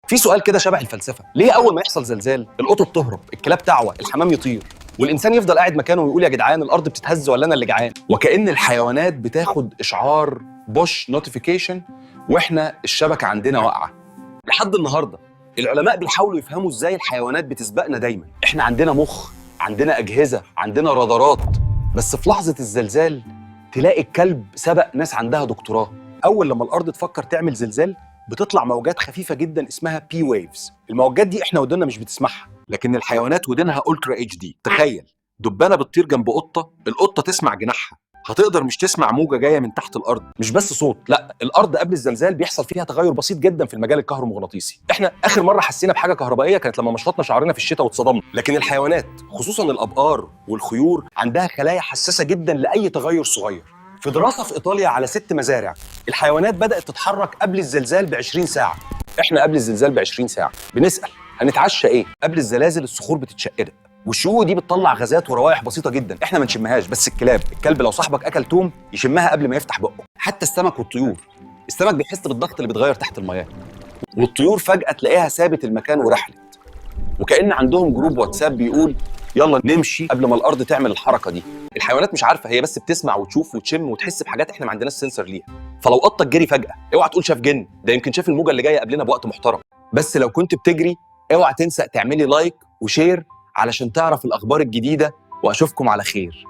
في سؤال كده شبه الفلسفه، ليه اول ما يحصل زلزال القطط تهرب، الكلاب تعوى، الحمام يطير، والانسان يفضل قاعد مكانه ويقول يا جدعان الارض بتتهز ولا انا اللي جعان؟ وكأن الحيوانات بتاخد اشعار بوش نوتيفيكيشن واحنا الشبكه عندنا واقعه. لحد النهارده العلماء بيحاولوا يفهموا ازاي الحيوانات بتسبقنا دايما. احنا عندنا مخ، عندنا اجهزه، عندنا رادارات، بس في لحظه الزلزال تلاقي الكلب سبق ناس عندها دكتوراه. اول لما الارض تفكر تعمل زلزال بتطلع موجات خفيفه جدا اسمها بي ويفز. الموجات دي احنا ودنا مش بتسمعها، لكن الحيوانات ودنها الترا اتش دي. تخيل دبانه بتطير جنب قطه، القطه تسمع جناحها، هتقدر مش تسمع موجه جايه من تحت الارض. مش بس صوت، لا، الارض قبل الزلزال بيحصل فيها تغير بسيط جدا في المجال الكهرومغناطيسي. احنا اخر مره حسينا بحاجه كهربائيه كانت لما مشطنا شعرنا في الشتاء واتصدمنا، لكن الحيوانات خصوصا الابقار والخيول عندها خلايا حساسه جدا لاي تغير صغير. في دراسه في ايطاليا على 6 مزارع، الحيوانات بدات تتحرك قبل الزلزال ب 20 ساعه. احنا قبل الزلزال ب 20 ساعه بنسال هنتعشى ايه؟ قبل الزلازل الصخور بتتشقق، والشقوق دي بتطلع غازات وروائح بسيطه جدا احنا ما نشمهاش، بس الكلب لو صاحبك اكل توم يشمها قبل ما يفتح بقه. حتى السمك والطيور، السمك بيحس بالضغط اللي بيتغير تحت المياه، والطيور فجاه تلاقيها سابت المكان ورحلت، وكأن عندهم جروب واتساب بيقول يلا نمشي قبل ما الارض تعمل الحركه دي. الحيوانات مش عارفه، هي بس بتسمع وتشوف وتشم وتحس بحاجات احنا ما عندناش سنسور ليها. فلو قطك جري فجاه اوعى تقول شاف جن، ده يمكن شاف الموجه اللي جايه قبلنا بوقت محترم. بس لو كنت بتجري اوعى تنسى تعملي لايك وشير علشان تعرف الاخبار الجديده، واشوفكم على خير.